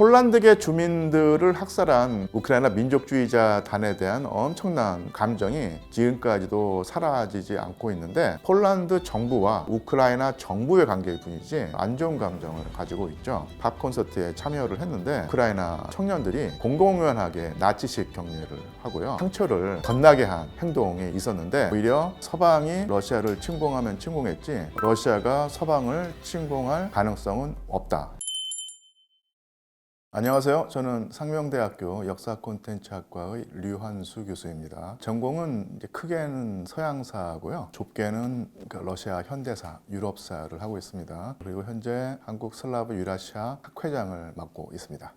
폴란드계 주민들을 학살한 우크라이나 민족주의자단에 대한 엄청난 감정이 지금까지도 사라지지 않고 있는데, 폴란드 정부와 우크라이나 정부의 관계일 뿐이지 안 좋은 감정을 가지고 있죠. 팝 콘서트에 참여를 했는데 우크라이나 청년들이 공공연하게 나치식 경례를 하고요, 상처를 덧나게 한 행동이 있었는데, 오히려 서방이 러시아를 침공하면 침공했지 러시아가 서방을 침공할 가능성은 없다. 안녕하세요. 저는 상명대학교 역사 콘텐츠학과의 류환수 교수입니다. 전공은 크게는 서양사고요, 좁게는 러시아 현대사, 유럽사를 하고 있습니다. 그리고 현재 한국 슬라브 유라시아 학회장을 맡고 있습니다.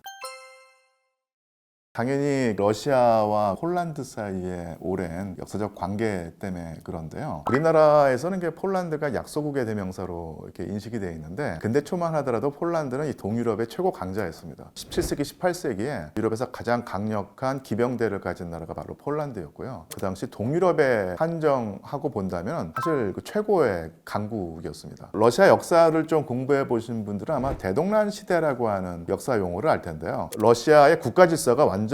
당연히 러시아와 폴란드 사이에 오랜 역사적 관계 때문에 그런데요. 우리나라에서는 폴란드가 약소국의 대명사로 이렇게 인식이 되어 있는데, 근대 초만 하더라도 폴란드는 이 동유럽의 최고 강자였습니다. 17세기, 18세기에 유럽에서 가장 강력한 기병대를 가진 나라가 바로 폴란드였고요. 그 당시 동유럽에 한정하고 본다면 사실 최고의 강국이었습니다. 러시아 역사를 좀 공부해 보신 분들은 아마 대동란 시대라고 하는 역사 용어를 알 텐데요. 러시아의 국가 질서가 완전히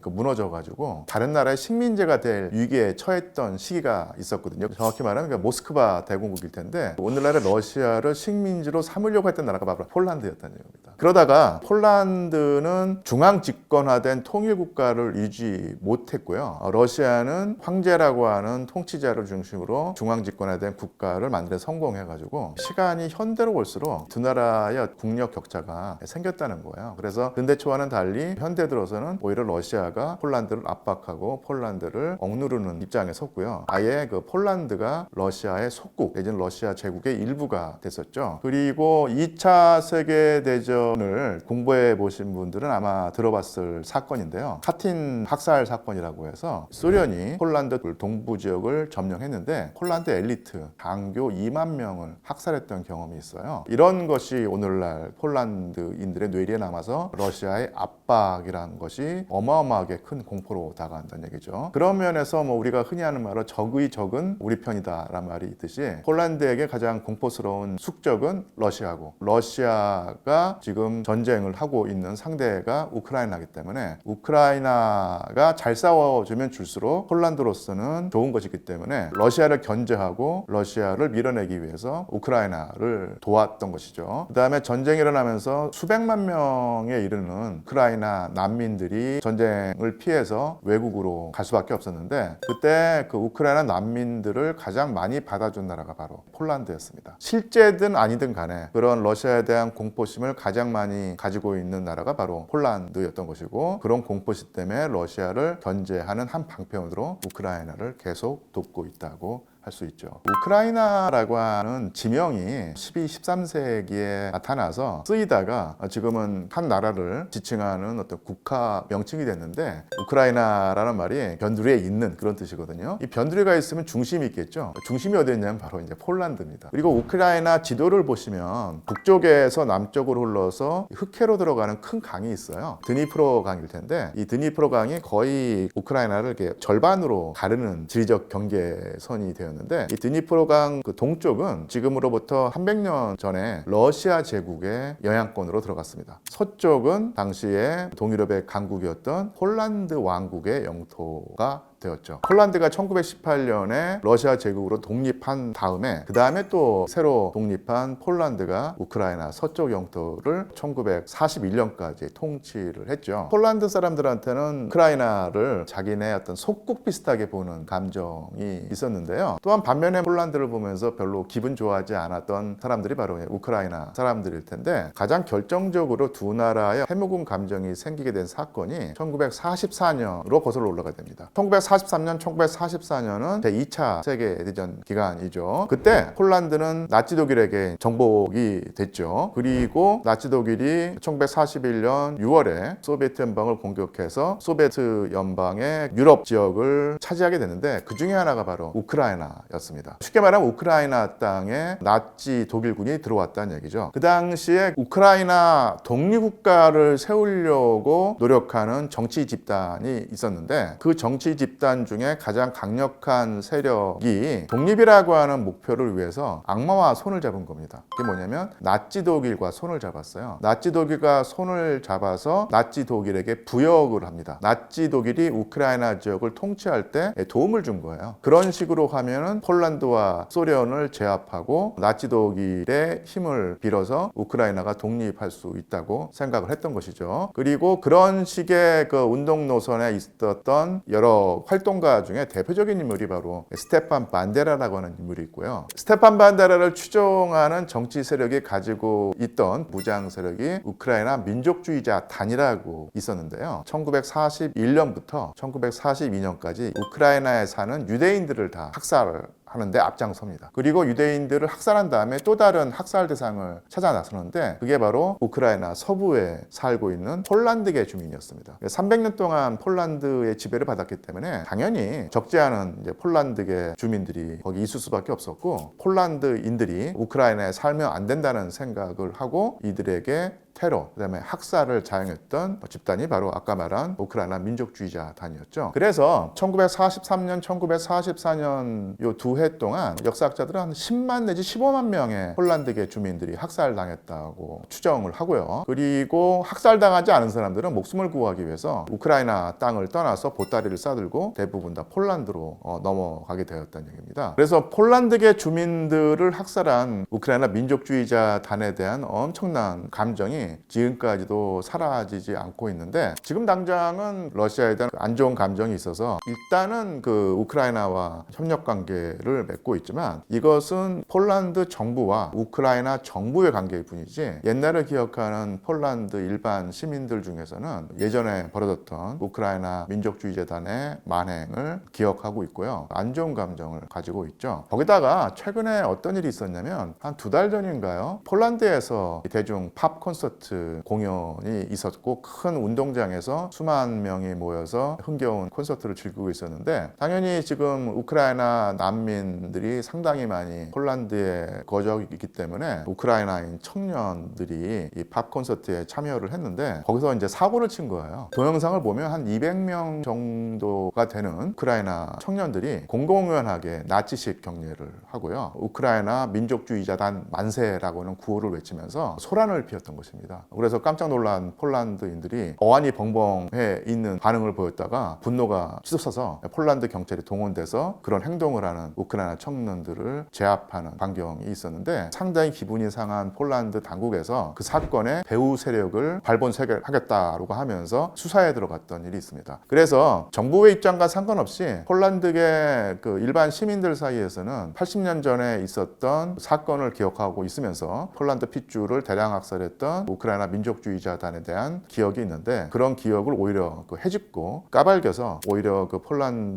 무너져가지고 다른 나라의 식민지가 될 위기에 처했던 시기가 있었거든요. 정확히 말하면 모스크바 대공국일 텐데, 오늘날의 러시아를 식민지로 삼으려고 했던 나라가 바로 폴란드였다는 얘기입니다. 그러다가 폴란드는 중앙 집권화된 통일 국가를 유지 못했고요. 러시아는 황제라고 하는 통치자를 중심으로 중앙 집권화된 국가를 만드는 성공해가지고 시간이 현대로 올수록 두 나라의 국력 격차가 생겼다는 거예요. 그래서 근대 초와는 달리 현대 들어서는 오히려 러시아가 폴란드를 압박하고 폴란드를 억누르는 입장에 섰고요. 아예 폴란드가 러시아의 속국 내지는 러시아 제국의 일부가 됐었죠. 그리고 2차 세계대전을 공부해 보신 분들은 아마 들어봤을 사건인데요. 카틴 학살 사건이라고 해서 소련이 폴란드 동부 지역을 점령했는데 폴란드 엘리트 장교 2만 명을 학살했던 경험이 있어요. 이런 것이 오늘날 폴란드인들의 뇌리에 남아서 러시아의 압박이라는 것이 어마어마하게 큰 공포로 다가간다는 얘기죠. 그런 면에서 우리가 흔히 하는 말로 적의 적은 우리 편이다 라는 말이 있듯이, 폴란드에게 가장 공포스러운 숙적은 러시아고, 러시아가 지금 전쟁을 하고 있는 상대가 우크라이나이기 때문에 우크라이나가 잘 싸워주면 줄수록 폴란드로서는 좋은 것이기 때문에 러시아를 견제하고 러시아를 밀어내기 위해서 우크라이나를 도왔던 것이죠. 그 다음에 전쟁이 일어나면서 수백만 명에 이르는 우크라이나 난민들이 전쟁을 피해서 외국으로 갈 수밖에 없었는데, 그때 우크라이나 난민들을 가장 많이 받아준 나라가 바로 폴란드였습니다. 실제든 아니든 간에 그런 러시아에 대한 공포심을 가장 많이 가지고 있는 나라가 바로 폴란드였던 것이고, 그런 공포심 때문에 러시아를 견제하는 한 방편으로 우크라이나를 계속 돕고 있다고 할 수 있죠. 우크라이나라고 하는 지명이 12, 13세기에 나타나서 쓰이다가 지금은 한 나라를 지칭하는 어떤 국가 명칭이 됐는데, 우크라이나라는 말이 변두리에 있는 그런 뜻이거든요. 이 변두리가 있으면 중심이 있겠죠. 중심이 어디 있냐면 바로 이제 폴란드입니다. 그리고 우크라이나 지도를 보시면 북쪽에서 남쪽으로 흘러서 흑해로 들어가는 큰 강이 있어요. 드니프로 강일 텐데, 이 드니프로 강이 거의 우크라이나를 이렇게 절반으로 가르는 지리적 경계선이 되어 있는데, 이 드니프로강 동쪽은 지금으로부터 300년 전에 러시아 제국의 영향권으로 들어갔습니다. 서쪽은 당시에 동유럽의 강국이었던 폴란드 왕국의 영토가 되었죠. 폴란드가 1918년에 러시아 제국으로 독립한 다음에 그 다음에 또 새로 독립한 폴란드가 우크라이나 서쪽 영토를 1941년까지 통치를 했죠. 폴란드 사람들한테는 우크라이나를 자기네 어떤 속국 비슷하게 보는 감정이 있었는데요. 또한 반면에 폴란드를 보면서 별로 기분 좋아하지 않았던 사람들이 바로 우크라이나 사람들일 텐데, 가장 결정적으로 두 나라의 해묵은 감정이 생기게 된 사건이 1944년으로 거슬러 올라가게 됩니다. 1943년, 1944년은 제2차 세계대전 기간이죠. 그때 폴란드는 나치 독일에게 정복이 됐죠. 그리고 나치 독일이 1941년 6월에 소비에트 연방을 공격해서 소비에트 연방의 유럽 지역을 차지하게 되는데, 그 중에 하나가 바로 우크라이나였습니다. 쉽게 말하면 우크라이나 땅에 나치 독일군이 들어왔다는 얘기죠. 그 당시에 우크라이나 독립국가를 세우려고 노력하는 정치 집단이 있었는데, 그 정치 집단 집단 중에 가장 강력한 세력이 독립이라고 하는 목표를 위해서 악마와 손을 잡은 겁니다. 그게 뭐냐면 나치 독일과 손을 잡았어요. 나치 독일과 손을 잡아서 나치 독일에게 부역을 합니다. 나치 독일이 우크라이나 지역을 통치할 때 도움을 준 거예요. 그런 식으로 하면은 폴란드와 소련을 제압하고 나치 독일의 힘을 빌어서 우크라이나가 독립할 수 있다고 생각을 했던 것이죠. 그리고 그런 식의 그 운동 노선에 있었던 여러 활동가 중에 대표적인 인물이 바로 스테판 반데라라고 하는 인물이 있고요. 스테판 반데라를 추종하는 정치 세력이 가지고 있던 무장 세력이 우크라이나 민족주의자 단이라고 있었는데요. 1941년부터 1942년까지 우크라이나에 사는 유대인들을 다 학살을 하는데 앞장섭니다. 그리고 유대인들을 학살한 다음에 또 다른 학살 대상을 찾아 나서는데 그게 바로 우크라이나 서부에 살고 있는 폴란드계 주민이었습니다. 300년 동안 폴란드의 지배를 받았기 때문에 당연히 적지 않은 이제 폴란드계 주민들이 거기 있을 수밖에 없었고 폴란드인들이 우크라이나에 살면 안 된다는 생각을 하고 이들에게 테러, 그다음에 학살을 자행했던 집단이 바로 아까 말한 우크라이나 민족주의자 단이었죠. 그래서 1943년, 1944년 요 두 해 동안 역사학자들은 한 10만 내지 15만 명의 폴란드계 주민들이 학살당했다고 추정을 하고요. 그리고 학살당하지 않은 사람들은 목숨을 구하기 위해서 우크라이나 땅을 떠나서 보따리를 싸들고 대부분 다 폴란드로 넘어가게 되었다는 얘기입니다. 그래서 폴란드계 주민들을 학살한 우크라이나 민족주의자 단에 대한 엄청난 감정이 지금까지도 사라지지 않고 있는데 지금 당장은 러시아에 대한 안 좋은 감정이 있어서 일단은 그 우크라이나와 협력 관계를 맺고 있지만 이것은 폴란드 정부와 우크라이나 정부의 관계일 뿐이지 옛날을 기억하는 폴란드 일반 시민들 중에서는 예전에 벌어졌던 우크라이나 민족주의재단의 만행을 기억하고 있고요. 안 좋은 감정을 가지고 있죠. 거기다가 최근에 어떤 일이 있었냐면 한 2달 전인가요? 폴란드에서 대중 팝 콘서트 공연이 있었고 큰 운동장에서 수만 명이 모여서 흥겨운 콘서트를 즐기고 있었는데 당연히 지금 우크라이나 난민들이 상당히 많이 폴란드에 거주하고 있기 때문에 우크라이나인 청년들이 이 팝 콘서트에 참여를 했는데 거기서 이제 사고를 친 거예요. 동영상을 보면 한 200명 정도가 되는 우크라이나 청년들이 공공연하게 나치식 경례를 하고요. 우크라이나 민족주의자단 만세라고는 구호를 외치면서 소란을 피웠던 것입니다. 그래서 깜짝 놀란 폴란드인들이 어안이 벙벙해 있는 반응을 보였다가 분노가 치솟아서 폴란드 경찰이 동원돼서 그런 행동을 하는 우크라이나 청년들을 제압하는 광경이 있었는데 상당히 기분이 상한 폴란드 당국에서 그 사건의 배후 세력을 발본하겠다고 하면서 수사에 들어갔던 일이 있습니다. 그래서 정부의 입장과 상관없이 폴란드의 그 일반 시민들 사이에서는 80년 전에 있었던 사건을 기억하고 있으면서 폴란드 핏줄을 대량 학살했던 우크라이나 민족주의자단에 대한 기억이 있는데 그런 기억을 오히려 헤집고 까발겨서 오히려 그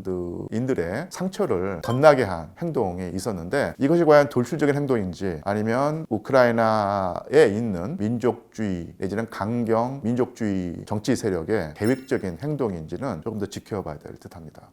폴란드인들의 상처를 덧나게 한 행동이 있었는데 이것이 과연 돌출적인 행동인지 아니면 우크라이나에 있는 민족주의 내지는 강경 민족주의 정치 세력의 계획적인 행동인지는 조금 더 지켜봐야 될 듯합니다.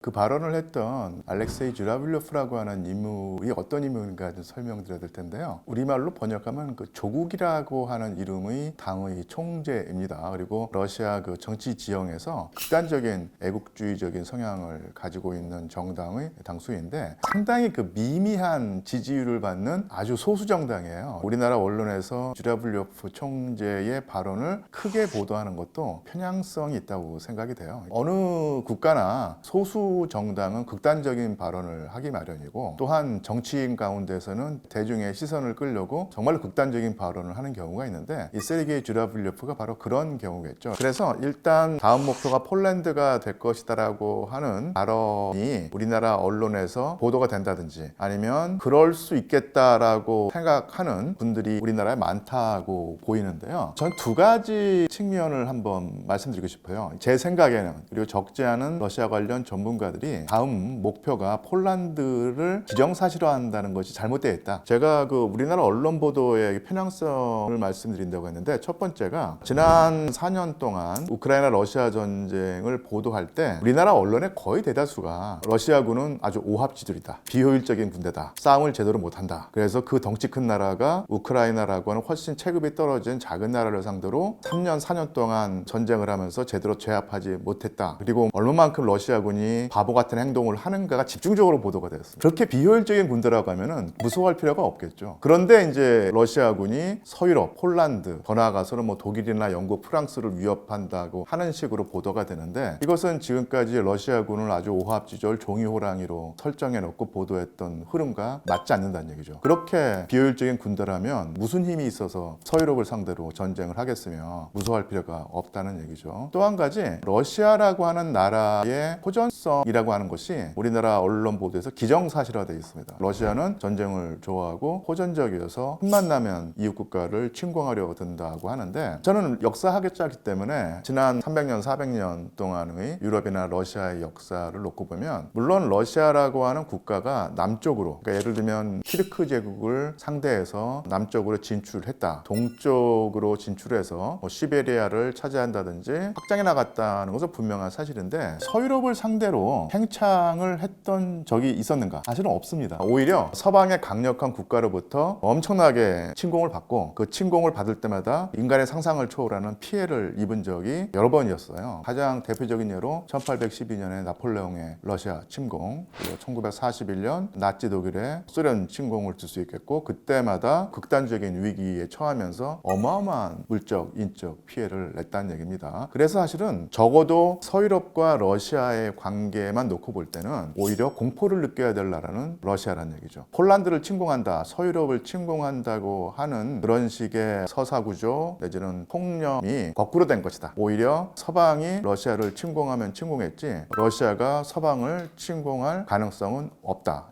그 발언을 했던 알렉세이 주라빌로프라고 하는 인물이 어떤 인물인가 좀 설명드려야 될 텐데요. 우리말로 번역하면 그 조국이라고 하는 이름의 당의 총재입니다. 그리고 러시아 그 정치 지형에서 극단적인 애국주의적인 성향을 가지고 있는 정당의 당수인데 상당히 그 미미한 지지율을 받는 아주 소수 정당이에요. 우리나라 언론에서 주라빌로프 총재의 발언을 크게 보도하는 것도 편향성이 있다고 생각이 돼요. 어느 국가나 소수 정당은 극단적인 발언을 하기 마련이고 또한 정치인 가운데서는 대중의 시선을 끌려고 정말로 극단적인 발언을 하는 경우가 있는데 이 세르게이 주라빌로프가 바로 그런 경우겠죠. 그래서 일단 다음 목표가 폴란드가 될 것이다라고 하는 발언이 우리나라 언론에서 보도가 된다든지 아니면 그럴 수 있겠다라고 생각하는 분들이 우리나라에 많다고 보이는데요. 전 두 가지 측면을 한번 말씀드리고 싶어요. 제 생각에는 그리고 적지 않은 러시아 관련 전문가 전문가들이 다음 목표가 폴란드를 기정사실화한다는 것이 잘못되어 있다. 제가 그 우리나라 언론 보도의 편향성을 말씀드린다고 했는데, 첫 번째가 지난 4년 동안 우크라이나 러시아 전쟁을 보도할 때 우리나라 언론의 거의 대다수가 러시아군은 아주 오합지졸이다, 비효율적인 군대다, 싸움을 제대로 못한다, 그래서 그 덩치 큰 나라가 우크라이나라고 하는 훨씬 체급이 떨어진 작은 나라를 상대로 3년 4년 동안 전쟁을 하면서 제대로 제압하지 못했다, 그리고 얼마만큼 러시아군이 바보 같은 행동을 하는가가 집중적으로 보도가 되었습니다. 그렇게 비효율적인 군대라고 하면은 무서워할 필요가 없겠죠. 그런데 이제 러시아군이 서유럽, 폴란드, 더 나아가서는 뭐 독일이나 영국, 프랑스를 위협한다고 하는 식으로 보도가 되는데, 이것은 지금까지 러시아군을 아주 오합지졸 종이호랑이로 설정해 놓고 보도했던 흐름과 맞지 않는다는 얘기죠. 그렇게 비효율적인 군대라면 무슨 힘이 있어서 서유럽을 상대로 전쟁을 하겠으며 무서워할 필요가 없다는 얘기죠. 또 한 가지, 러시아라고 하는 나라의 호전성이라고 하는 것이 우리나라 언론 보도에서 기정사실화되어 있습니다. 러시아는 전쟁을 좋아하고 호전적이어서 틈만 나면 이웃 국가를 침공하려 든다고 하는데, 저는 역사학자이기 때문에 지난 300년, 400년 동안의 유럽이나 러시아의 역사를 놓고 보면, 물론 러시아라고 하는 국가가 남쪽으로, 그러니까 예를 들면 키르크 제국을 상대해서 남쪽으로 진출했다, 동쪽으로 진출해서 뭐 시베리아를 차지한다든지 확장해 나갔다는 것은 분명한 사실인데, 서유럽을 상대로 팽창을 했던 적이 있었는가? 사실은 없습니다. 오히려 서방의 강력한 국가로부터 엄청나게 침공을 받고, 그 침공을 받을 때마다 인간의 상상을 초월하는 피해를 입은 적이 여러 번이었어요. 가장 대표적인 예로 1812년에 나폴레옹의 러시아 침공, 그리고 1941년 나치 독일의 소련 침공을 들 수 있겠고, 그때마다 극단적인 위기에 처하면서 어마어마한 물적, 인적 피해를 냈다는 얘기입니다. 그래서 사실은 적어도 서유럽과 러시아의 관계만 놓고 볼 때는 오히려 공포를 느껴야 될 나라는 러시아라는 얘기죠. 폴란드를 침공한다, 서유럽을 침공한다고 하는 그런 식의 서사구조 내지는 통념이 거꾸로 된 것이다. 오히려 서방이 러시아를 침공하면 침공했지 러시아가 서방을 침공할 가능성은 없다.